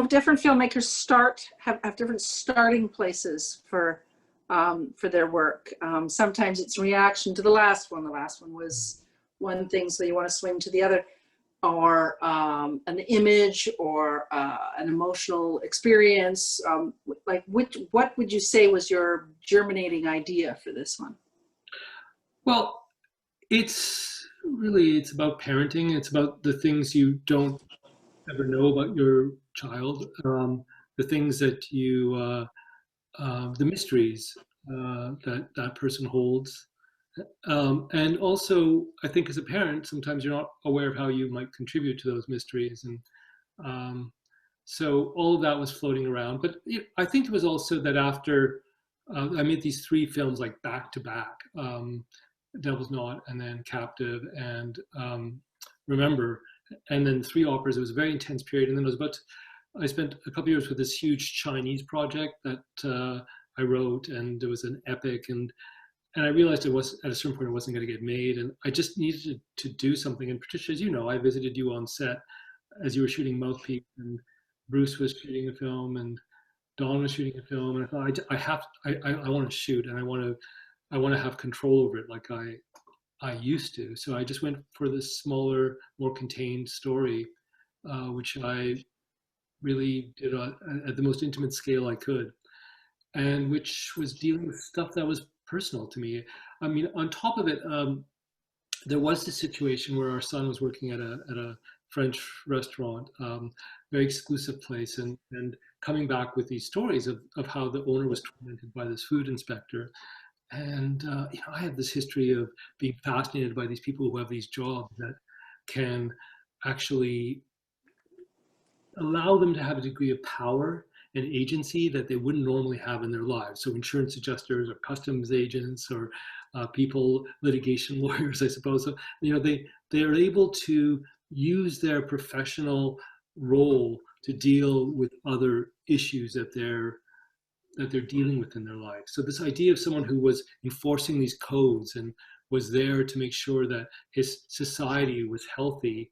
different filmmakers have different starting places for their work. Sometimes it's reaction to the last one. The last one was one thing, so you want to swing to the other, or an image, or an emotional experience. What would you say was your germinating idea for this one? Well, it's about parenting. It's about the things you don't ever know about your child, the things that the mysteries that person holds. And also, I think as a parent, sometimes you're not aware of how you might contribute to those mysteries. And so all of that was floating around. But I think it was also that after I made these three films like back to back, Devil's Knot, and then Captive, and Remember, and then three operas. It was a very intense period. And then I spent a couple of years with this huge Chinese project that I wrote, and it was an epic. And I realized it was, at a certain point, it wasn't going to get made, and I just needed to do something. And Patricia, as you know, I visited you on set as you were shooting Mouthpiece, and Bruce was shooting a film, and Dawn was shooting a film, and I thought I want to shoot, and I want to have control over it like I used to. So I just went for this smaller, more contained story, which I really did at the most intimate scale I could, and which was dealing with stuff that was personal to me. I mean, on top of it, there was this situation where our son was working at a French restaurant, very exclusive place, and coming back with these stories of how the owner was tormented by this food inspector. And I have this history of being fascinated by these people who have these jobs that can actually allow them to have a degree of power and agency that they wouldn't normally have in their lives. So insurance adjusters, or customs agents, or litigation lawyers, I suppose. So, they are able to use their professional role to deal with other issues that they're dealing with in their life. So this idea of someone who was enforcing these codes and was there to make sure that his society was healthy,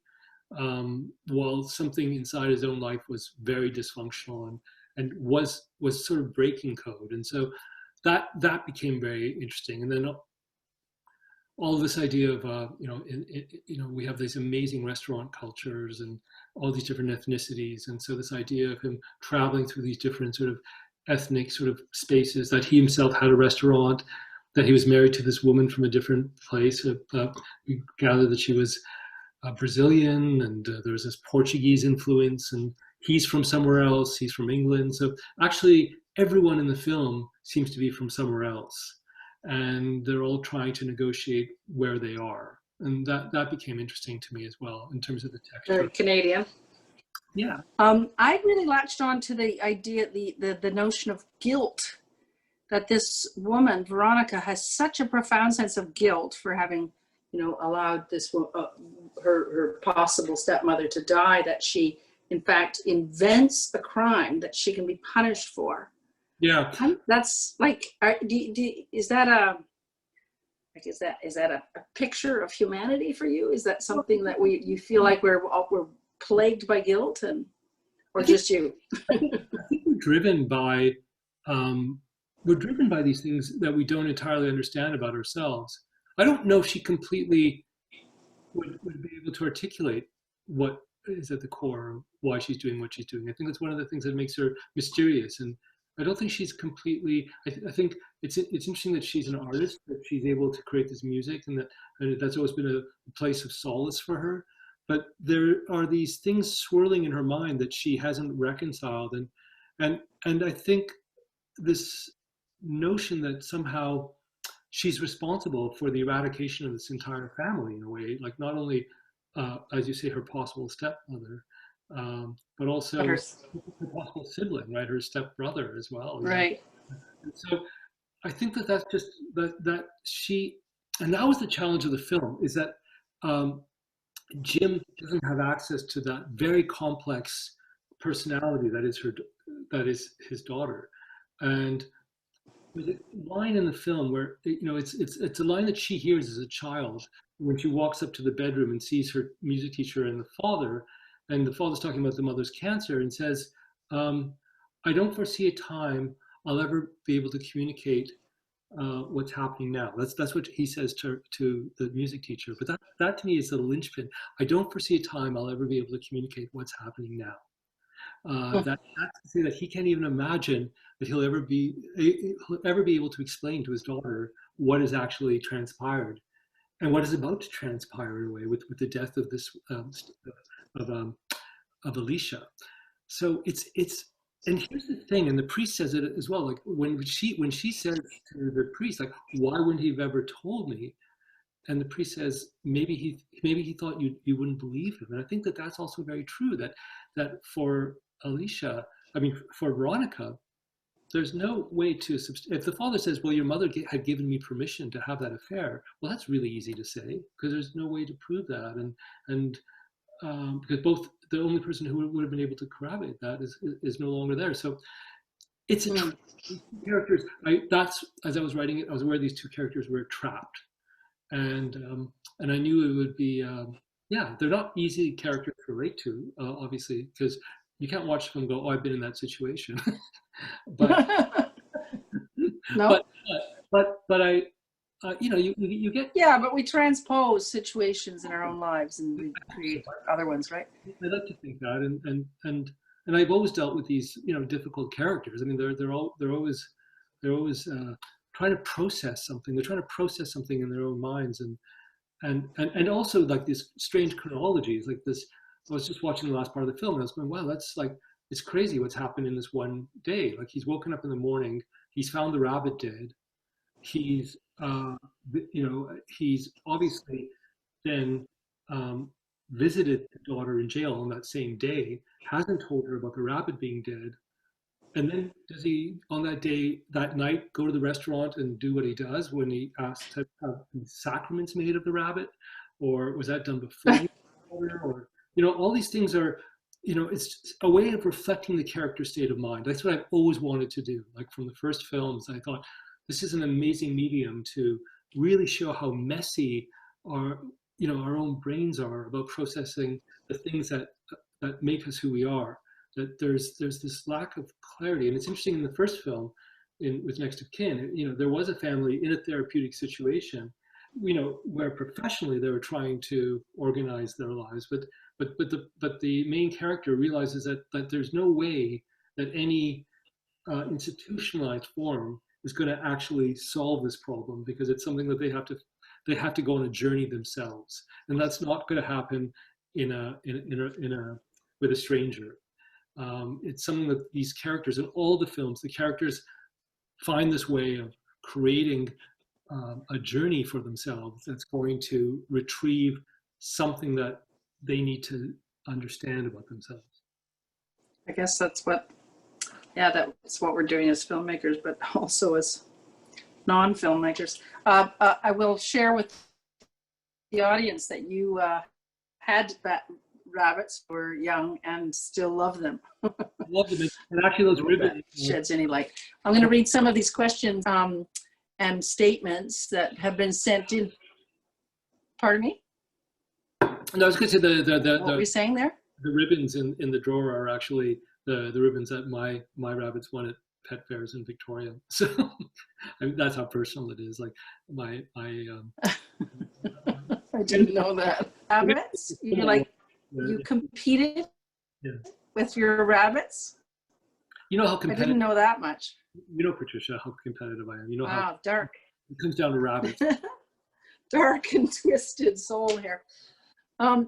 while something inside his own life was very dysfunctional and was sort of breaking code. And so that became very interesting. And then all this idea of we have these amazing restaurant cultures and all these different ethnicities, and so this idea of him traveling through these different sort of ethnic sort of spaces, that he himself had a restaurant, that he was married to this woman from a different place. We gathered that she was Brazilian, and there was this Portuguese influence, and he's from somewhere else. He's from England. So actually, everyone in the film seems to be from somewhere else, and they're all trying to negotiate where they are, and that became interesting to me as well in terms of the texture. Very Canadian. Yeah. I really latched on to the idea, the notion of guilt, that this woman, Veronica, has such a profound sense of guilt for having, allowed this her possible stepmother to die, that she, in fact, invents a crime that she can be punished for. Yeah. That's like, is that a picture of humanity for you? Is that something that you feel like we're plagued by guilt, or just you? I think we're driven by these things that we don't entirely understand about ourselves. I don't know if she completely would be able to articulate what is at the core of why she's doing what she's doing. I think that's one of the things that makes her mysterious, and I don't think she's completely. I think it's interesting that she's an artist, that she's able to create this music, and that's always been a place of solace for her. But there are these things swirling in her mind that she hasn't reconciled, and I think this notion that somehow she's responsible for the eradication of this entire family in a way, like not only, as you say, her possible stepmother, but also her possible sibling, right? Her stepbrother as well. Right. And so I think that's just that she, and that was the challenge of the film, is that Jim doesn't have access to that very complex personality that is his daughter. And there's a line in the film where it's a line that she hears as a child when she walks up to the bedroom and sees her music teacher and the father's talking about the mother's cancer, and says, I don't foresee a time I'll ever be able to communicate what's happening now. That's what he says to the music teacher. But that to me is the linchpin. I don't foresee a time I'll ever be able to communicate what's happening now. That's to say that he can't even imagine that he'll ever be able to explain to his daughter what has actually transpired and what is about to transpire in a way with the death of this of Alicia. So it's and here's the thing, and the priest says it as well. Like when she says to the priest, like, why wouldn't he have ever told me? And the priest says maybe he thought you wouldn't believe him. And I think that that's also very true. That for Alicia, I mean for Veronica, there's no way to if the father says, well, your mother had given me permission to have that affair, well, that's really easy to say because there's no way to prove that, and because both the only person who would have been able to corroborate that is no longer there. So it's a characters. That's as I was writing it, I was aware these two characters were trapped, and I knew it would be yeah, they're not easy characters to relate to, obviously, because you can't watch them and go, oh, I've been in that situation. But no. but I you know, you get. Yeah, but we transpose situations in our own lives and we create other ones, right? I like to think that, and I've always dealt with these, you know, difficult characters. I mean, they're always trying to process something. They're trying to process something in their own minds, and also like these strange chronologies, like this. I was just watching the last part of the film, and I was going, wow, that's like, it's crazy what's happened in this one day. Like he's woken up in the morning, he's found the rabbit dead, he's you know, he's obviously then visited the daughter in jail on that same day, hasn't told her about the rabbit being dead, and then does he on that day, that night, go to the restaurant and do what he does when he asks to have sacraments made of the rabbit, or was that done before? Or, you know, all these things are, you know, it's a way of reflecting the character's state of mind. That's what I've always wanted to do. Like from the first films, I thought this is an amazing medium to really show how messy our, you know, our own brains are about processing the things that make us who we are. That there's this lack of clarity, and it's interesting in the first film, with Next of Kin, you know, there was a family in a therapeutic situation, you know, where professionally they were trying to organize their lives, but the main character realizes that there's no way that any institutionalized form is going to actually solve this problem, because it's something that they have to go on a journey themselves, and that's not going to happen with a stranger. It's something that these characters in all the films, the characters find this way of creating a journey for themselves that's going to retrieve something that they need to understand about themselves. I guess that's what we're doing as filmmakers, but also as non-filmmakers. I will share with the audience that you had rabbits when you were young and still love them. I love them, and actually those ribbons sheds any light. I'm going to read some of these questions and statements that have been sent in. Pardon me? No, I was going to say what were you saying there? The ribbons in the drawer are actually the ribbons that my rabbits won at pet fairs in Victoria. So I mean, that's how personal it is. Like my I didn't know that. Rabbits? You competed with your rabbits? You know how competitive. I didn't know that much. You know, Patricia, how competitive I am. You know how dark. It comes down to rabbits. Dark and twisted soul here.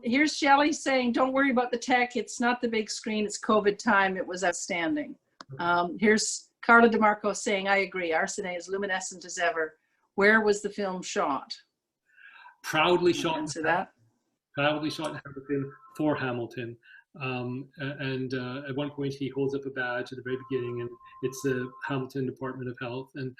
Here's Shelley saying, don't worry about the tech. It's not the big screen. It's COVID time. It was outstanding. Here's Carla DeMarco saying, I agree. Arsene is luminescent as ever. Where was the film shot? Proudly shot. Answer that. Proudly shot in Hamilton for Hamilton. And at one point he holds up a badge at the very beginning, and it's the Hamilton Department of Health. And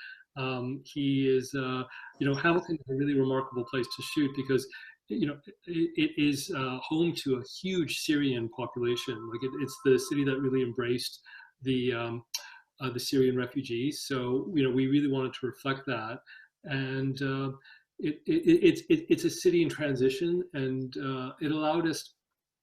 he is, you know, Hamilton is a really remarkable place to shoot because, you know, it is home to a huge Syrian population. Like it's the city that really embraced the Syrian refugees. So, you know, we really wanted to reflect that. And it's a city in transition, and it allowed us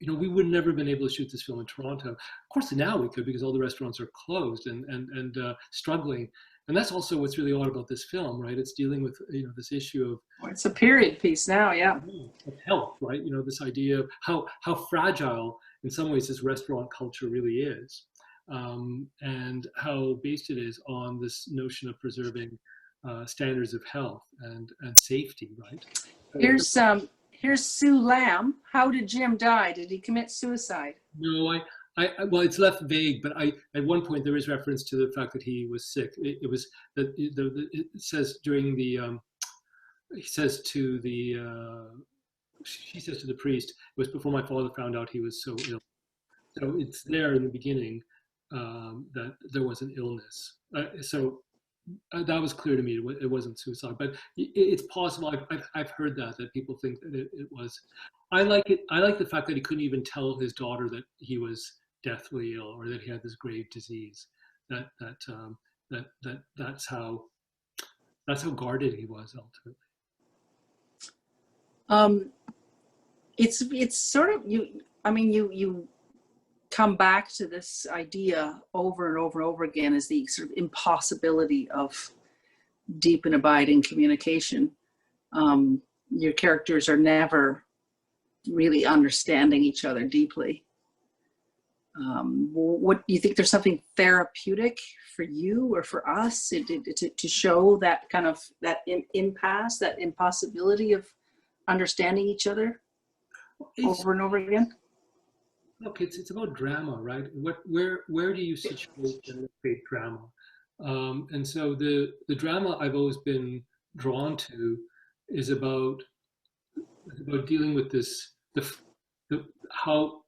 we would never have been able to shoot this film in Toronto. Of course, now we could, because all the restaurants are closed and struggling. And that's also what's really odd about this film, right? It's dealing with this issue of, Well, it's a period piece now, yeah. of health, right? This idea of how fragile in some ways this restaurant culture really is, and how based it is on this notion of preserving standards of health and safety, right? Here's Sue Lamb. How did Jim die? Did he commit suicide? No, well, it's left vague, but at one point there is reference to the fact that he was sick. It was that it says during the he says to the she says to the priest, it was before my father found out he was so ill. So it's there in the beginning that there was an illness. So that was clear to me. It wasn't suicide, but it's possible. I've heard that people think that it was. I like it. I like the fact that he couldn't even tell his daughter that he was deathly ill or that he had this grave disease. That's how guarded he was ultimately. It's sort of you come back to this idea over and over and over again as the sort of impossibility of deep and abiding communication. Your characters are never really understanding each other deeply. What do you think? There's something therapeutic for you or for us to show that kind of impasse, that impossibility of understanding each other over and over again? Look, it's about drama, right? Where do you situate and create drama? And so the drama I've always been drawn to is about dealing with this how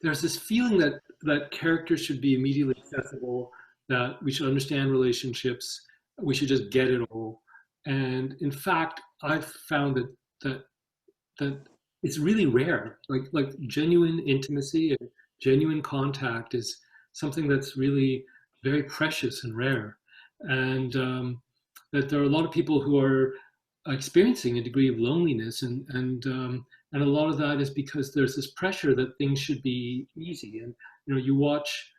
there's this feeling that characters should be immediately accessible, that we should understand relationships, we should just get it all. And in fact, I've found that it's really rare. Like genuine intimacy and genuine contact is something that's really very precious and rare. And that there are a lot of people who are experiencing a degree of loneliness, and a lot of that is because there's this pressure that things should be easy. And you watch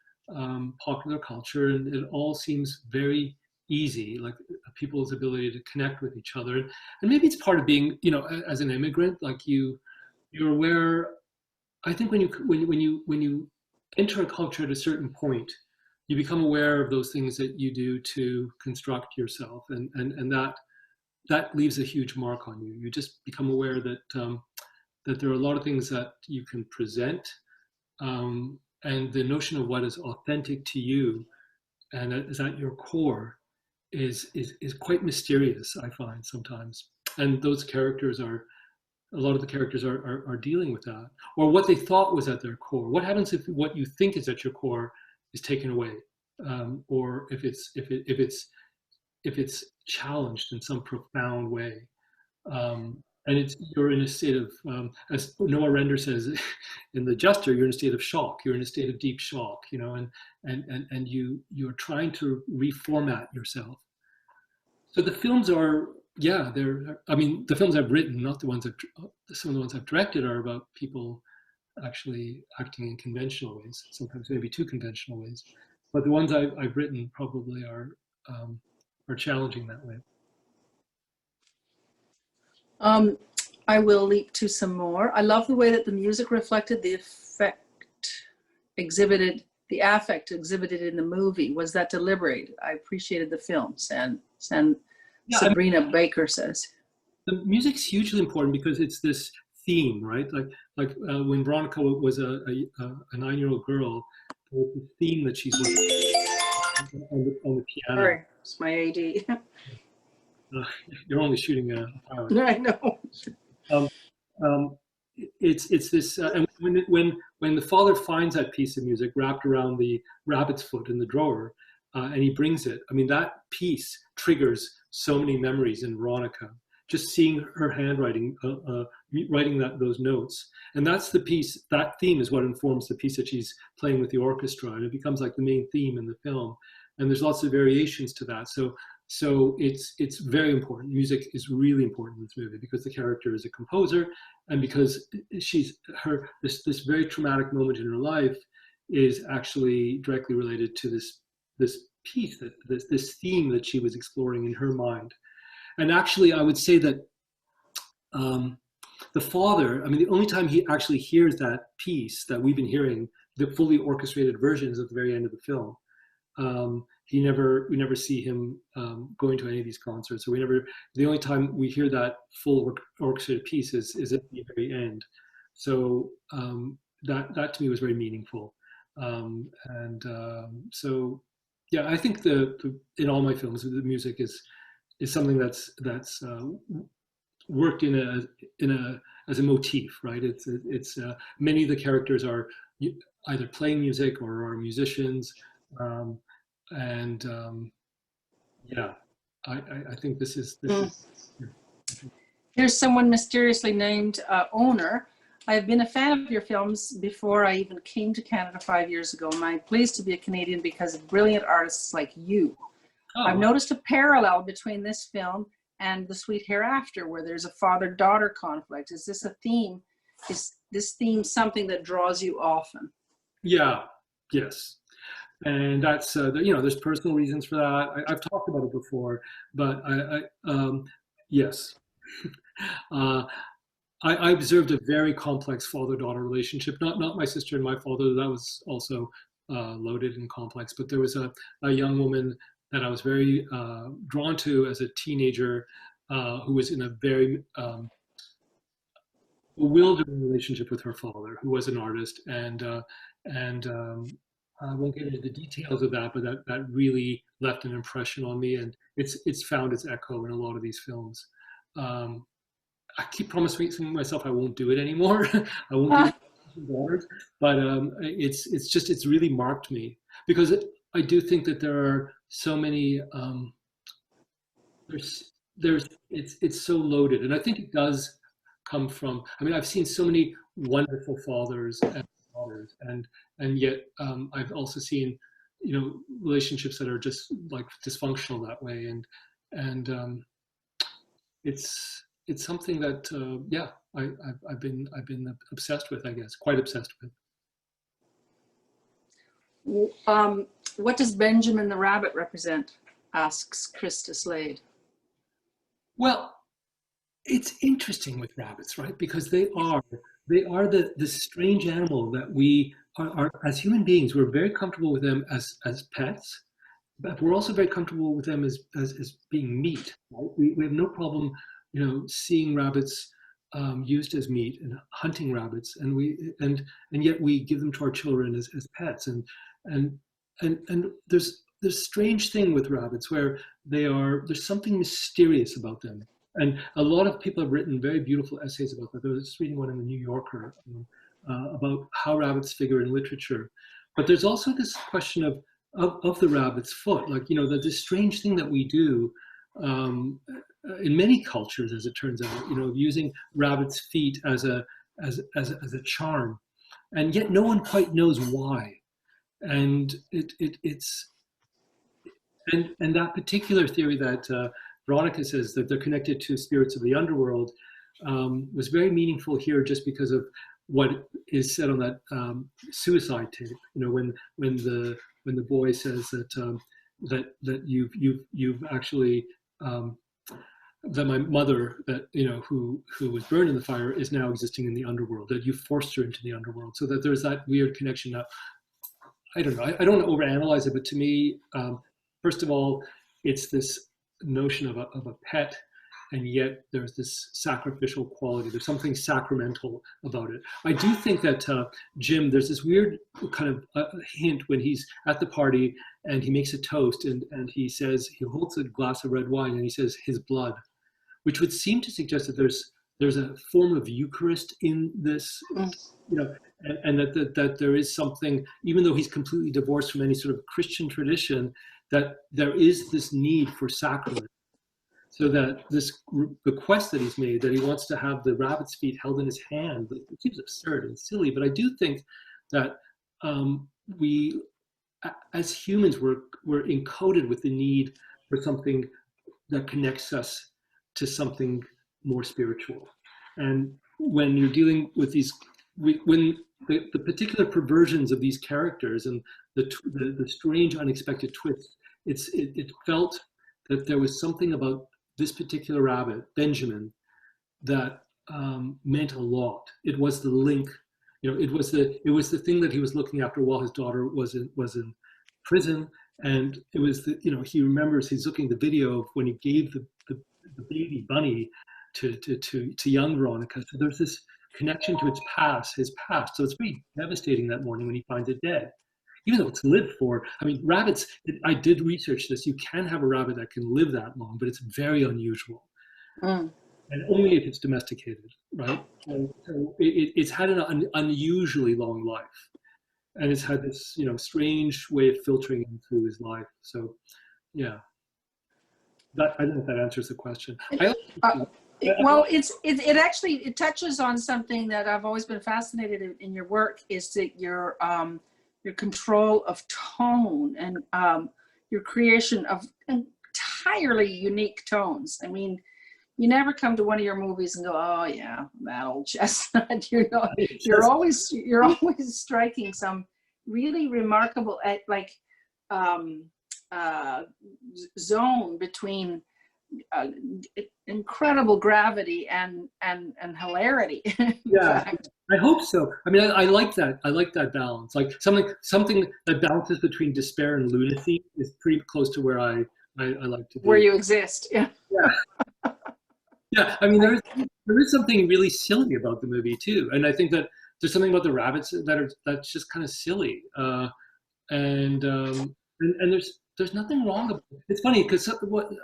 popular culture, and it all seems very easy, like people's ability to connect with each other. And maybe it's part of being, as an immigrant, like you're aware. I think when you enter a culture at a certain point, you become aware of those things that you do to construct yourself, and that leaves a huge mark on you. You just become aware that that there are a lot of things that you can present, and the notion of what is authentic to you and is at your core is quite mysterious, I find sometimes. And those characters a lot of the characters are dealing with that, or what they thought was at their core. What happens if what you think is at your core is taken away, or if it's challenged in some profound way, and you're in a state of, as Noah Render says in The Juster, you're in a state of shock. You're in a state of deep shock, and you're trying to reformat yourself. So the films are, the films I've written, not the ones some of the ones I've directed, are about people actually acting in conventional ways, sometimes maybe too conventional ways. But the ones I've written probably are challenging that way. I will leap to some more. I love the way that the music reflected the affect exhibited in the movie. Was that deliberate? I appreciated the film. Sabrina Baker says. The music's hugely important because it's this theme, right? Like when Veronica was a 9-year-old girl, the theme that she's on the piano. Sorry, it's my AD. You're only shooting a pilot. I know. It's this, and when the father finds that piece of music wrapped around the rabbit's foot in the drawer, and he brings it, that piece triggers so many memories in Veronica. Just seeing her handwriting, writing those notes, and that's the piece. That theme is what informs the piece that she's playing with the orchestra, and it becomes like the main theme in the film. And there's lots of variations to that. So So it's very important. Music is really important in this movie because the character is a composer, and because this very traumatic moment in her life is actually directly related to this piece, this theme that she was exploring in her mind. And actually, I would say that the father, I mean, the only time he actually hears that piece that we've been hearing, the fully orchestrated version, is at the very end of the film. We never see him going to any of these concerts. So the only time we hear that full orchestrated piece is at the very end. So that to me was very meaningful. So yeah, I think in all my films, the music is something that's worked as a motif, right? It's many of the characters are either playing music or are musicians. And yeah, I think this is. Here's someone mysteriously named Owner. I have been a fan of your films before I even came to Canada 5 years ago, and I'm pleased to be a Canadian because of brilliant artists like you. Oh. I've noticed a parallel between this film and The Sweet Hereafter, where there's a father-daughter conflict. Is this a theme? Is this theme something that draws you often? Yeah, yes. And that's, there's personal reasons for that. I've talked about it before, but yes. I observed a very complex father-daughter relationship. Not my sister and my father. That was also loaded and complex. But there was a young woman that I was very drawn to as a teenager, who was in a very bewildering relationship with her father, who was an artist, and I won't get into the details of that, but that really left an impression on me, and it's found its echo in a lot of these films. I keep promising myself I won't do it anymore. I won't do it, but it's really marked me because I do think that there are so many. It's so loaded, and I think it does come from. I mean, I've seen so many wonderful fathers and daughters, and yet I've also seen, relationships that are just like dysfunctional that way, and it's something that I've been obsessed with, I guess, quite obsessed with. What does Benjamin the Rabbit represent? Asks Krista Slade. Well, it's interesting with rabbits, right? Because they are the strange animal that we are as human beings. We're very comfortable with them as pets, but we're also very comfortable with them as being meat. Right? We have no problem, seeing rabbits used as meat and hunting rabbits, and yet we give them to our children as pets, and there's this strange thing with rabbits where there's something mysterious about them. And a lot of people have written very beautiful essays about that. I was just reading one in the New Yorker about how rabbits figure in literature. But there's also this question of the rabbit's foot, like, this strange thing that we do in many cultures, as it turns out, using rabbit's feet as a charm. And yet no one quite knows why. And it's that particular theory that Veronica says, that they're connected to spirits of the underworld, was very meaningful here, just because of what is said on that suicide tape. When the boy says that you've actually that my mother, that who was burned in the fire, is now existing in the underworld. That you forced her into the underworld. So that there's that weird connection. Now, I don't know. I don't want to overanalyze it, but to me, first of all, it's this notion of a pet, and yet there's this sacrificial quality. There's something sacramental about it. I do think that Jim, there's this weird kind of hint when he's at the party and he makes a toast, and he says, he holds a glass of red wine and he says his blood, which would seem to suggest that there's a form of Eucharist in this, and that there is something, even though he's completely divorced from any sort of Christian tradition, that there is this need for sacrament. So that this request that he's made, that he wants to have the rabbit's feet held in his hand, it seems absurd and silly, but I do think that we, as humans, we're encoded with the need for something that connects us to something more spiritual. And when you're dealing with these, when the particular perversions of these characters and the strange, unexpected twists, it felt that there was something about this particular rabbit, Benjamin, that meant a lot. It was the link, it was the thing that he was looking after while his daughter was in prison, and it was he remembers, he's looking at the video of when he gave the baby bunny to young Veronica. So there's this connection to his past. So it's pretty devastating that morning when he finds it dead. Even though it's lived for, I mean, rabbits, I did research this, you can have a rabbit that can live that long, but it's very unusual. And only if it's domesticated, right? So it's had an unusually long life. And it's had this, strange way of filtering into his life. So, yeah. I don't know if that answers the question. Well, it actually touches on something that I've always been fascinated in your work, is that your control of tone and your creation of entirely unique tones. I mean, you never come to one of your movies and go, "Oh yeah, that old chestnut." You're always striking some really remarkable zone between incredible gravity and hilarity. Yeah, I hope so. I mean, I like that. I like that balance. Like something that balances between despair and lunacy is pretty close to where I like to be. Where you exist. Yeah. Yeah. Yeah. I mean, there is something really silly about the movie too, and I think that there's something about the rabbits that's just kind of silly, and there's nothing wrong with it. It's funny because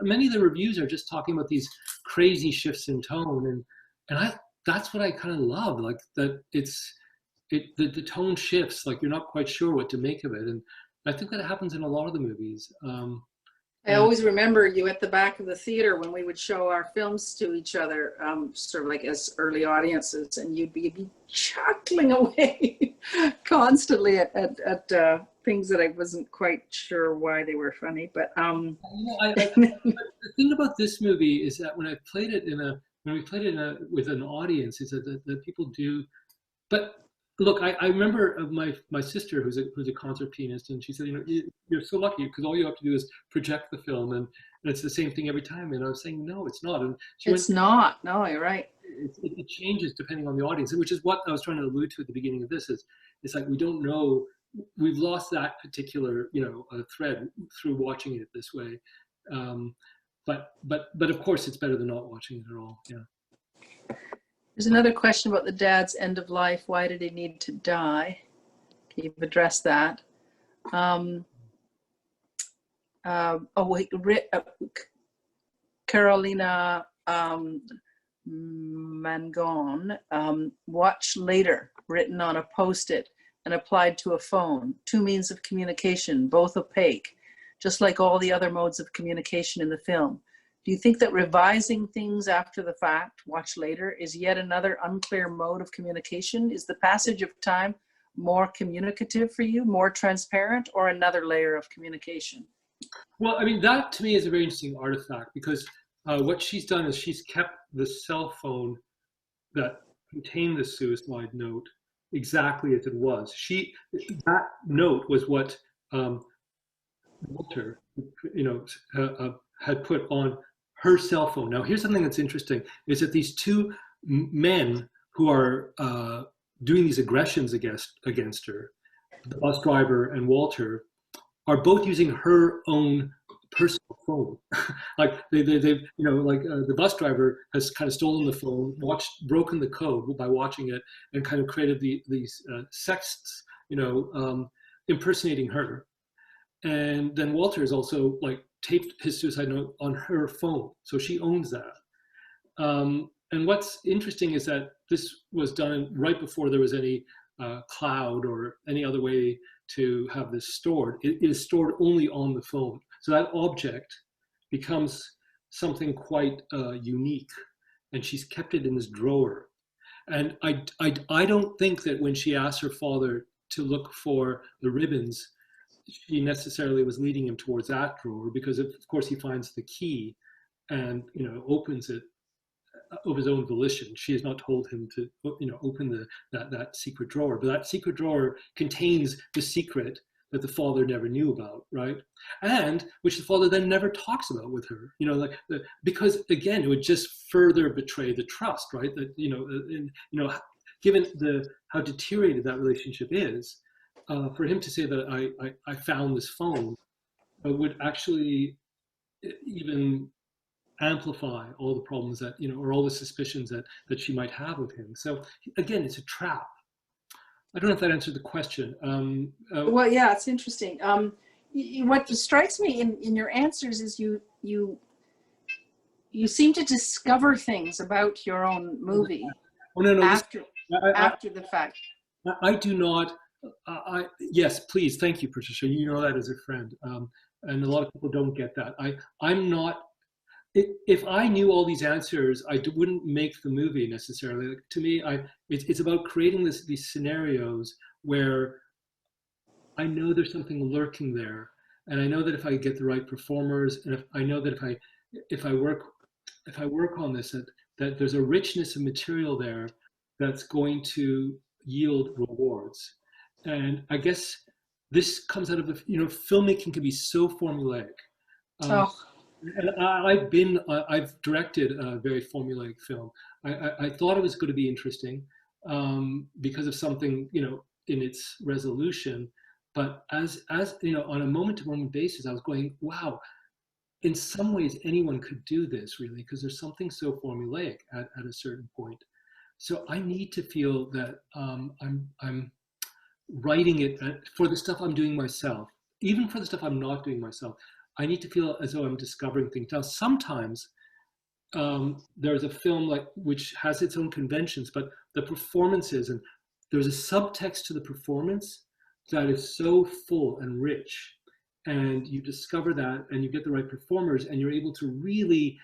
many of the reviews are just talking about these crazy shifts in tone, and that's what I kind of love, like that the tone shifts, like you're not quite sure what to make of it, and I think that happens in a lot of the movies. I always remember you at the back of the theater when we would show our films to each other, sort of like as early audiences, and you'd be chuckling away constantly at things that I wasn't quite sure why they were funny. But the thing about this movie is that when we played it with an audience, is that people do. But look, I remember my sister who's a concert pianist, and she said, you're so lucky because all you have to do is project the film, and it's the same thing every time. And I was saying, no, it's not. And it's not. No, you're right. It changes depending on the audience, which is what I was trying to allude to at the beginning of this. It's like we don't know. We've lost that particular thread through watching it this way. But of course, it's better than not watching it at all. Yeah. There's another question about the dad's end of life. Why did he need to die? You've addressed that. Carolina Mangon, watch later, written on a post-it and applied to a phone. Two means of communication, both opaque, just like all the other modes of communication in the film. Do you think that revising things after the fact, watch later, is yet another unclear mode of communication? Is the passage of time more communicative for you, more transparent, or another layer of communication? Well, I mean, that to me is a very interesting artifact, because what she's done is she's kept the cell phone that contained the suicide note exactly as it was. That note was what Walter, had put on her cell phone. Now, here's something that's interesting: is that these two men who are doing these aggressions against her, the bus driver and Walter, are both using her own personal phone. Like the bus driver has kind of stolen the phone, broken the code by watching it, and kind of created these sexts, impersonating her. And then Walter has also taped his suicide note on her phone, so she owns that. And what's interesting is that this was done right before there was any cloud or any other way to have this stored. It is stored only on the phone, so that object becomes something quite unique, and she's kept it in this drawer. And I don't think that when she asked her father to look for the ribbons, she necessarily was leading him towards that drawer, because of course he finds the key and, you know, opens it of his own volition. She has not told him to, you know, open that secret drawer, but that secret drawer contains the secret that the father never knew about, right? And which the father then never talks about with her, you know, like because again, it would just further betray the trust, right? That, you know, given how deteriorated that relationship is, for him to say that I found this phone would actually even amplify all the problems that, you know, or all the suspicions that she might have of him. So again, it's a trap. I don't know if that answered the question. Well, yeah, it's interesting. What strikes me in your answers is you seem to discover things about your own movie after the fact. I do not. Yes, please, thank you, Patricia. You know that as a friend, and a lot of people don't get that. I'm not. If I knew all these answers, I wouldn't make the movie necessarily. Like, to me, it's about creating these scenarios where I know there's something lurking there, and I know that if I get the right performers, and if I know that if I work on this, that there's a richness of material there that's going to yield rewards. And I guess this comes out of the, you know, filmmaking can be so formulaic. And I've directed a very formulaic film. I thought it was going to be interesting because of something, you know, in its resolution. But as you know, on a moment-to-moment basis, I was going, wow, in some ways anyone could do this really, because there's something so formulaic at a certain point. So I need to feel that I'm writing it for the stuff I'm doing myself, even for the stuff I'm not doing myself. I need to feel as though I'm discovering things. Now, sometimes there's a film which has its own conventions, but the performances, and there's a subtext to the performance that is so full and rich, and you discover that, and you get the right performers, and you're able to really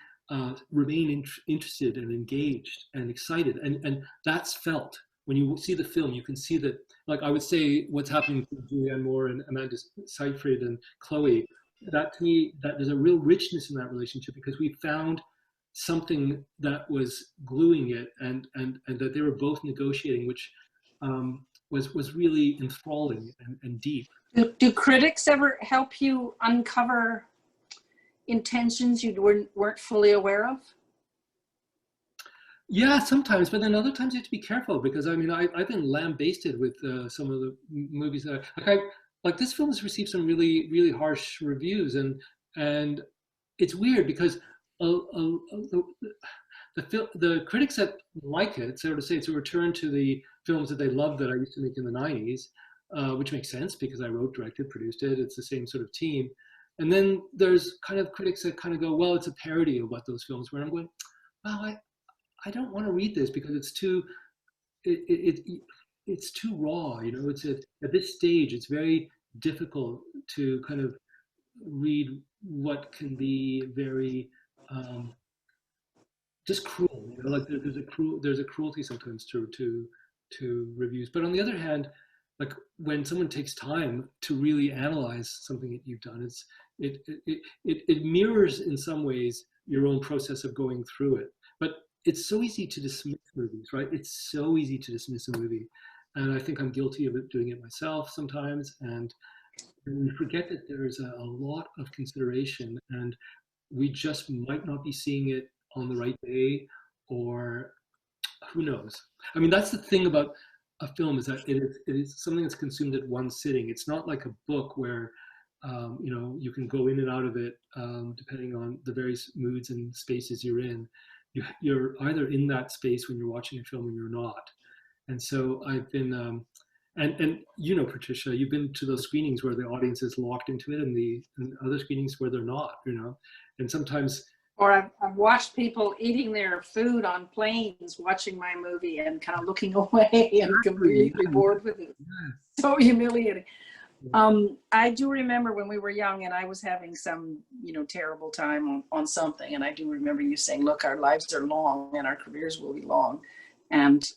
remain interested and engaged and excited, and that's felt. When you see the film, you can see that, like I would say, what's happening to Julianne Moore and Amanda Seyfried and Chloe, that to me, that there's a real richness in that relationship, because we found something that was gluing it, and that they were both negotiating, which was really enthralling and deep. Do critics ever help you uncover intentions you weren't fully aware of? Yeah, sometimes, but then other times you have to be careful, because I mean, I've been lambasted with some of the movies that like this film has received some really, really harsh reviews, and it's weird because the critics that like it sort of say it's a return to the films that they loved that I used to make in the 90s, which makes sense because I wrote, directed, produced it. It's the same sort of team. And then there's kind of critics that kind of go, well, it's a parody of what those films were. And I'm going, well, I don't want to read this because it's too it's too raw, you know. It's at this stage, it's very difficult to kind of read what can be very just cruel, you know. Like there's a cruelty sometimes to reviews. But on the other hand, like when someone takes time to really analyze something that you've done, it mirrors in some ways your own process of going through it. But it's so easy to dismiss movies, right? It's so easy to dismiss a movie. And I think I'm guilty of doing it myself sometimes. And we forget that there's a lot of consideration, and we just might not be seeing it on the right day, or who knows? I mean, that's the thing about a film, is that it is something that's consumed at one sitting. It's not like a book where you know, you can go in and out of it depending on the various moods and spaces you're in. You're either in that space when you're watching a film or you're not. And so I've been, and you know, Patricia, you've been to those screenings where the audience is locked into it, and other screenings where they're not, you know. And sometimes, or I've watched people eating their food on planes, watching my movie and kind of looking away and completely bored with it. So humiliating. I do remember when we were young and I was having some, you know, terrible time on something. And I do remember you saying, look, our lives are long and our careers will be long. And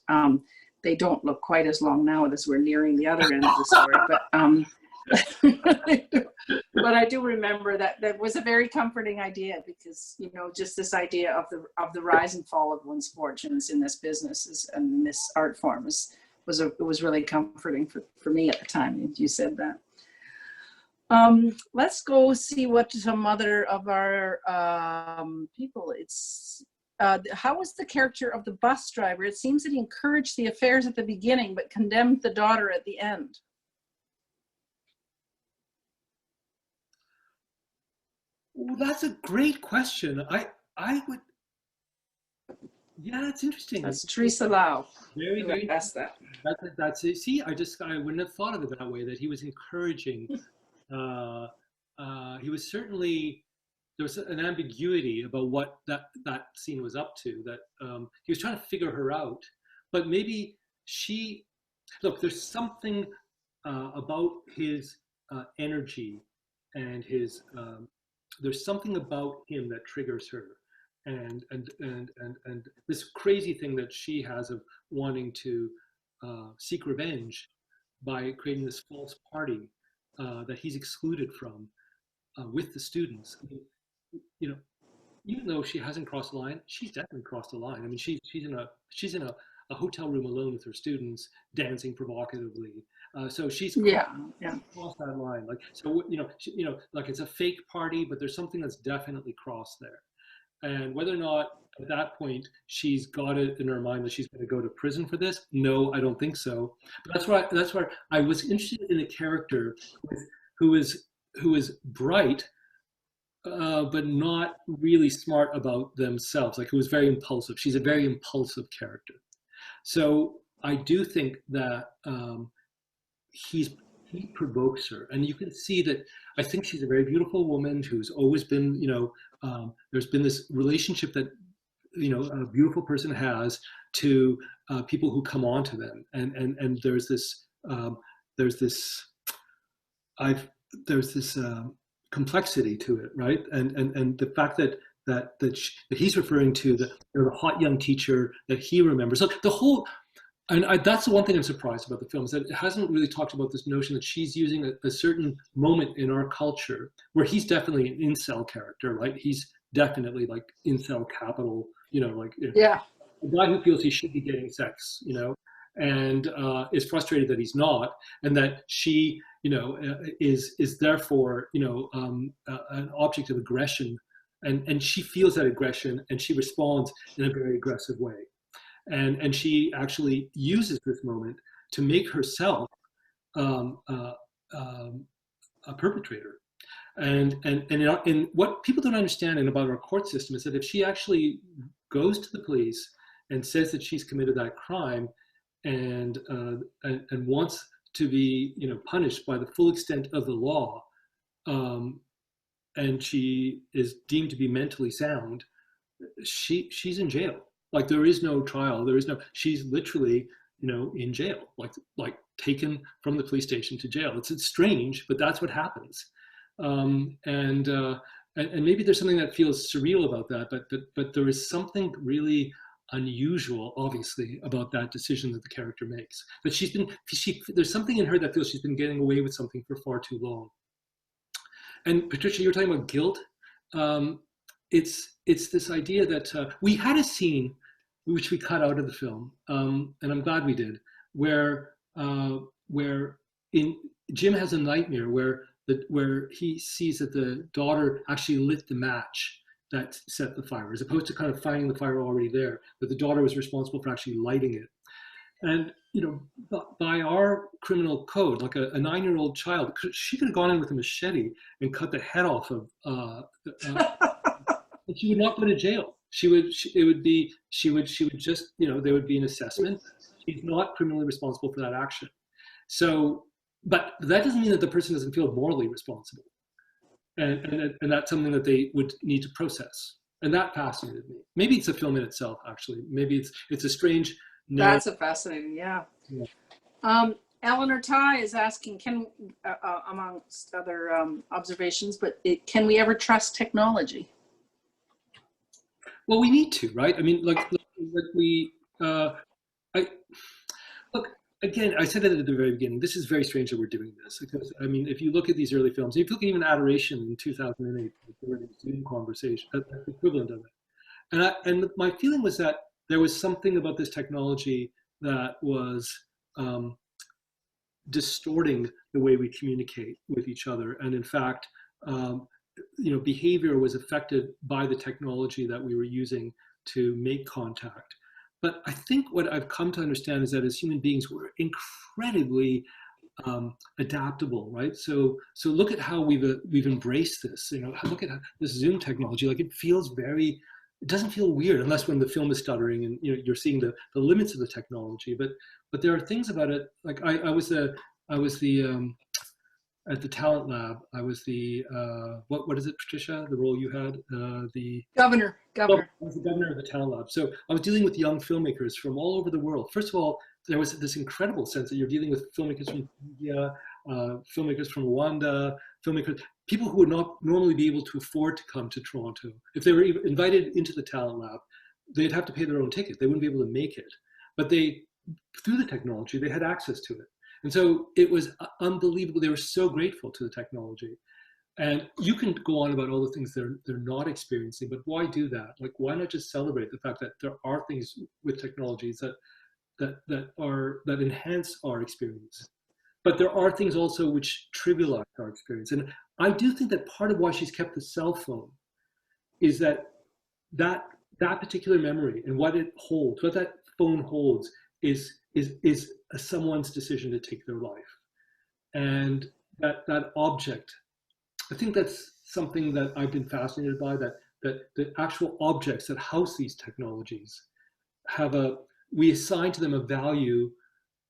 they don't look quite as long now as we're nearing the other end of the story. But I do remember that that was a very comforting idea, because, you know, just this idea of the rise and fall of one's fortunes in this business and in this art form it was really comforting for me at the time. You said that. Let's go see what some other of our people. It's how was the character of the bus driver? It seems that he encouraged the affairs at the beginning, but condemned the daughter at the end. Well, that's a great question. I would, yeah, that's interesting. That's Teresa Lau. Very. Asked that. That's it. See, I wouldn't have thought of it that way. That he was encouraging. He was certainly, there was an ambiguity about what that scene was up to. That he was trying to figure her out, but maybe look. There's something about his energy and his. There's something about him that triggers her, and this crazy thing that she has of wanting to seek revenge by creating this false party that he's excluded from with the students. I mean, you know, even though she hasn't crossed the line, she's definitely crossed the line. I mean, she's in a hotel room alone with her students, dancing provocatively. So she's crossed that line. Like, so like it's a fake party, but there's something that's definitely crossed there. And whether or not at that point she's got it in her mind that she's going to go to prison for this, no, I don't think so. But that's why I was interested in a character who is bright, but not really smart about themselves. Like, who was very impulsive. She's a very impulsive character. So I do think that he provokes her, and you can see that. I think she's a very beautiful woman who's always been, there's been this relationship that, a beautiful person has to people who come on to them, and there's this complexity to it, right? And the fact that he's referring to the hot young teacher that he remembers. So the whole. And that's the one thing I'm surprised about the film, is that it hasn't really talked about this notion that she's using a certain moment in our culture where he's definitely an incel character, right? He's definitely like incel capital, a guy who feels he should be getting sex, and is frustrated that he's not, and that she, is therefore, an object of aggression, and she feels that aggression and she responds in a very aggressive way. And she actually uses this moment to make herself a perpetrator. And what people don't understand about our court system is that if she actually goes to the police and says that she's committed that crime and wants to be punished by the full extent of the law, and she is deemed to be mentally sound, she's in jail. Like, there is no trial. She's literally, in jail, like taken from the police station to jail. It's strange, but that's what happens. And maybe there's something that feels surreal about that, but there is something really unusual, obviously, about that decision that the character makes. That there's something in her that feels she's been getting away with something for far too long. And Patricia, you were talking about guilt. It's this idea that we had a scene which we cut out of the film, and I'm glad we did, where Jim has a nightmare where he sees that the daughter actually lit the match that set the fire, as opposed to kind of finding the fire already there, but the daughter was responsible for actually lighting it. And by our criminal code, like a 9-year-old child, she could have gone in with a machete and cut the head off of. And she would not go to jail. She would just, there would be an assessment. She's not criminally responsible for that action. So, but that doesn't mean that the person doesn't feel morally responsible. And that's something that they would need to process. And that fascinated me. Maybe it's a film in itself, actually. Maybe it's a strange. That's a fascinating, yeah. Eleanor Ty is asking, amongst other observations, but can we ever trust technology? Well, we need to, right? I mean, again, I said it at the very beginning, this is very strange that we're doing this. Because, I mean, if you look at these early films, if you look at even Adoration in 2008, the Zoom conversation, the equivalent of it. And my feeling was that there was something about this technology that was distorting the way we communicate with each other. And in fact, behavior was affected by the technology that we were using to make contact. But I think what I've come to understand is that as human beings, we're incredibly adaptable, right? So look at how we've embraced this. Look at this Zoom technology. Like, it doesn't feel weird, unless when the film is stuttering and you're seeing the limits of the technology. But there are things about it. Like I was at the Talent Lab. I was the what is it, Patricia? The role you had, the Governor. I was the governor of the Talent Lab. So I was dealing with young filmmakers from all over the world. First of all, there was this incredible sense that you're dealing with filmmakers from India, filmmakers from Rwanda, people who would not normally be able to afford to come to Toronto. If they were invited into the Talent Lab, they'd have to pay their own ticket. They wouldn't be able to make it. But through the technology, they had access to it. And so it was unbelievable. They were so grateful to the technology. And you can go on about all the things they're not experiencing, but why do that? Like, why not just celebrate the fact that there are things with technologies that enhance our experience? But there are things also which trivialize our experience. And I do think that part of why she's kept the cell phone is that particular memory and what it holds, what that phone holds, is someone's decision to take their life. And that object, I think that's something that I've been fascinated by, that the actual objects that house these technologies we assign to them a value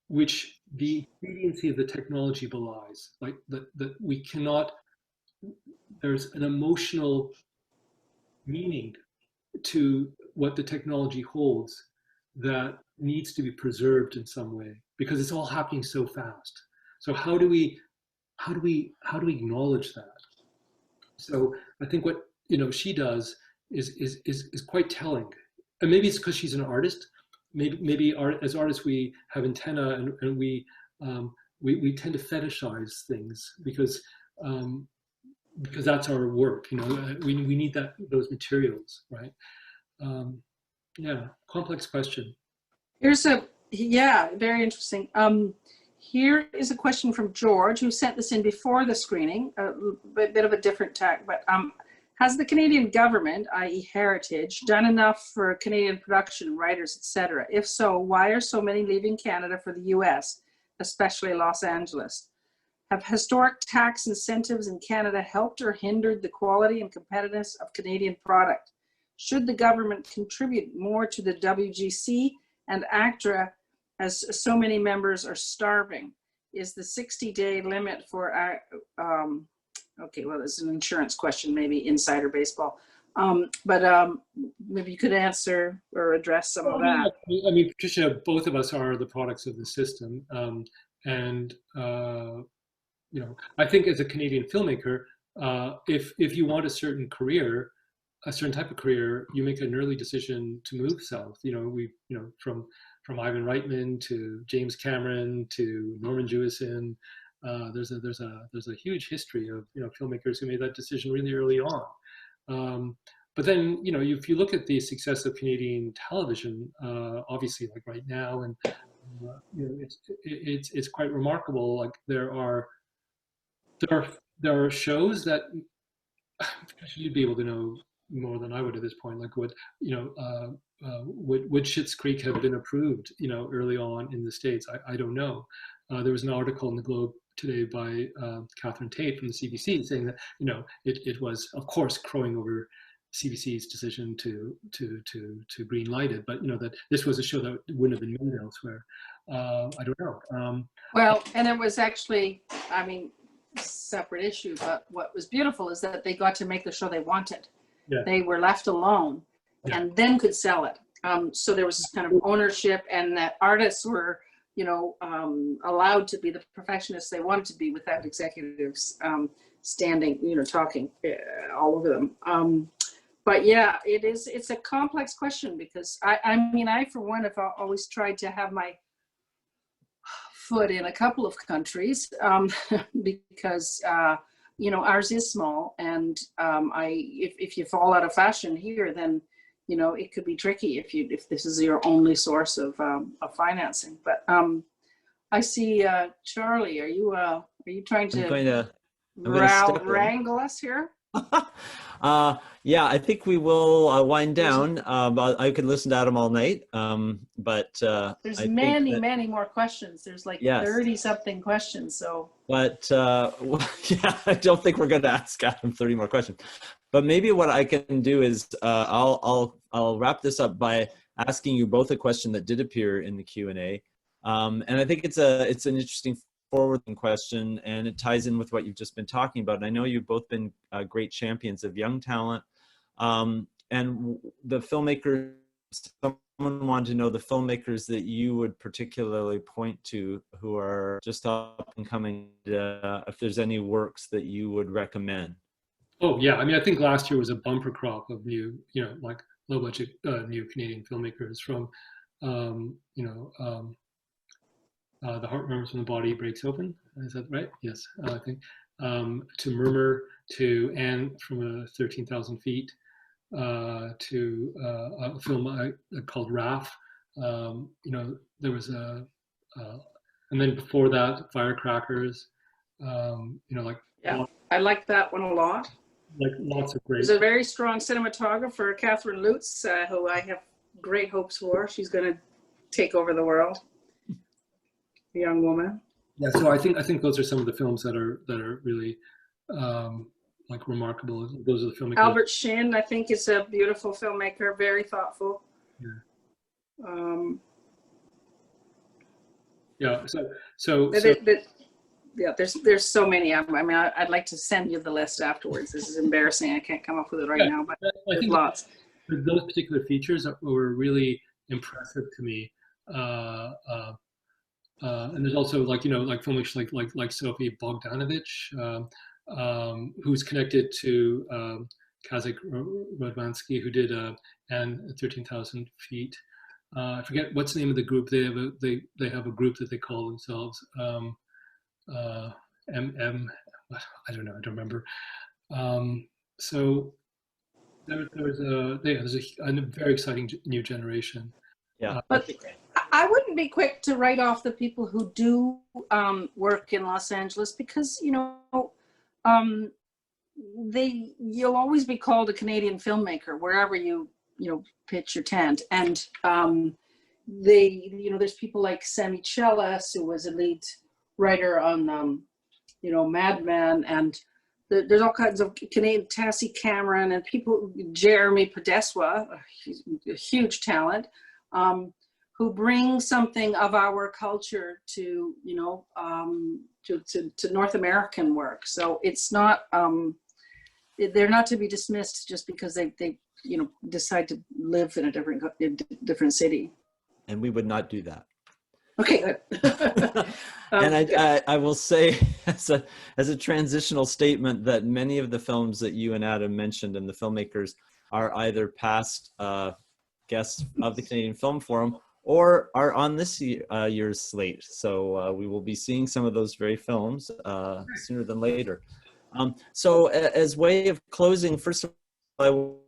which the expediency of the technology belies. Like that we cannot, there's an emotional meaning to what the technology holds that needs to be preserved in some way, because it's all happening so fast. So how do we acknowledge that? So I think what she does is quite telling, and maybe it's because she's an artist. Maybe as artists we have antenna, and we tend to fetishize things because that's our work. We need those materials, right? Yeah, complex question. Very interesting. Here is a question from George, who sent this in before the screening, a bit of a different tack, but has the Canadian government, i.e. Heritage, done enough for Canadian production, writers, etc.? If so, why are so many leaving Canada for the US, especially Los Angeles? Have historic tax incentives in Canada helped or hindered the quality and competitiveness of Canadian product? Should the government contribute more to the WGC and ACTRA, as so many members are starving? Is the 60-day limit for, okay, well, it's an insurance question, maybe insider baseball. But maybe you could answer or address some of that. I mean, Patricia, both of us are the products of the system. I think as a Canadian filmmaker, if you want a certain career, a certain type of career, you make an early decision to move south. From Ivan Reitman to James Cameron to Norman Jewison, there's a huge history of filmmakers who made that decision really early on. But then if you look at the success of Canadian television, obviously like right now, and it's quite remarkable. Like there are shows that you'd be able to know more than I would at this point. Like would Schitt's Creek have been approved early on in the States? I don't know. There was an article in the Globe today by Catherine Tate from the CBC saying that it was of course crowing over CBC's decision to green light it, but that this was a show that wouldn't have been made elsewhere. I don't know. Well, and it was actually, I mean, separate issue, but what was beautiful is that they got to make the show they wanted. Yeah. They were left alone, yeah. and then could sell it. So there was this kind of ownership, and that artists were, allowed to be the perfectionists they wanted to be without executives standing, talking all over them. But yeah, it's a complex question, because I for one have always tried to have my foot in a couple of countries because you know, ours is small, and if you fall out of fashion here, then you know it could be tricky if this is your only source of financing. But I see Charlie. Are you trying to wrangle us here? Yeah, I think we will wind down. I could listen to Adam all night, but there's many more questions. There's like 30 something questions. So, but yeah, I don't think we're going to ask Adam 30 more questions. But maybe what I can do is I'll wrap this up by asking you both a question that did appear in the Q&A, and I think it's an interesting forwarding question, and it ties in with what you've just been talking about. And I know you've both been great champions of young talent, and the filmmakers, someone wanted to know the filmmakers that you would particularly point to who are just up and coming, if there's any works that you would recommend. Oh yeah, I mean, I think last year was a bumper crop of new, you know, like low budget new Canadian filmmakers, from The Heart Murmurs When the Body Breaks Open. Is that right? Yes, I think. To Murmur, to Anne from 13,000 Feet, to a film called RAF. You know, there was and then before that, Firecrackers. You know, like, yeah, I like that one a lot. Like lots of great. There's a very strong cinematographer, Catherine Lutz, who I have great hopes for. She's going to take over the world. A young woman. Yeah, so I think those are some of the films that are really like remarkable. Those are the filmmakers. Albert Shin, I think, is a beautiful filmmaker, very thoughtful. Yeah. Yeah. Yeah, there's so many. I mean, I'd like to send you the list afterwards. This is embarrassing. I can't come up with it right now, but I think lots. Those particular features were really impressive to me. And there's also, like, you know, like filmmakers like Sophie Bogdanovich, who's connected to Kazak Rodvansky, who did Anne at 13,000 Feet. I forget what's the name of the group. They have a group that they call themselves MM. I don't know. I don't remember. So there's a very exciting new generation. Yeah. But I wouldn't be quick to write off the people who do work in Los Angeles, because, you know, you'll always be called a Canadian filmmaker wherever you pitch your tent. And there's people like Sammy Chelas, who was a lead writer on Mad Men, and there's all kinds of Canadian, Tassie Cameron, and people, Jeremy Podeswa, he's a huge talent, who bring something of our culture to North American work. So it's not, they're not to be dismissed just because they decide to live in a different city. And we would not do that. Okay, good. And I will say, as a transitional statement, that many of the films that you and Adam mentioned and the filmmakers are either past guests of the Canadian Film Forum or are on this year's slate. So we will be seeing some of those very films sooner than later. So as way of closing, first of all,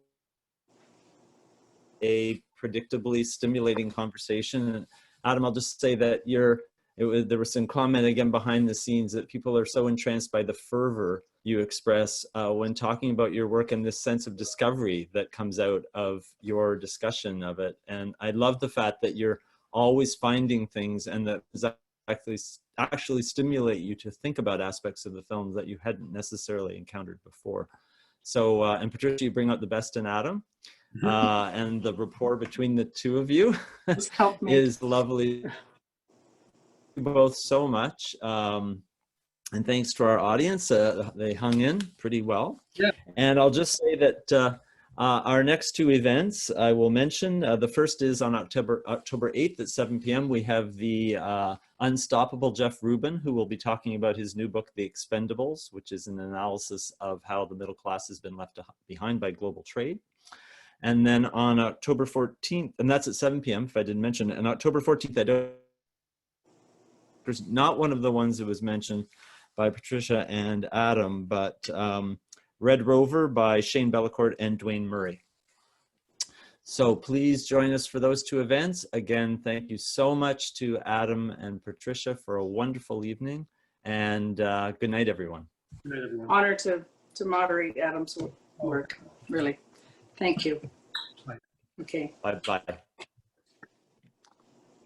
a predictably stimulating conversation. Adam, I'll just say that there was some comment again behind the scenes that people are so entranced by the fervor you express when talking about your work and this sense of discovery that comes out of your discussion of it. And I love the fact that you're always finding things and that actually stimulate you to think about aspects of the films that you hadn't necessarily encountered before. So, and Patricia, you bring out the best in Adam. And the rapport between the two of you is lovely. Both so much. And thanks to our audience, they hung in pretty well. Yeah. And I'll just say that our next two events I will mention. The first is on October 8th at 7 p.m. We have the unstoppable Jeff Rubin, who will be talking about his new book, The Expendables, which is an analysis of how the middle class has been left behind by global trade. And then on October 14th, and that's at 7 p.m. if I didn't mention, and October 14th, filmmakers, not one of the ones that was mentioned by Patricia and Adam, but Red Rover by Shane Bellecourt and Dwayne Murray. So please join us for those two events. Again, thank you so much to Adam and Patricia for a wonderful evening, and good night, everyone. Good night, everyone. Honor to moderate Adam's work, really. Thank you. Bye. Okay. Bye-bye.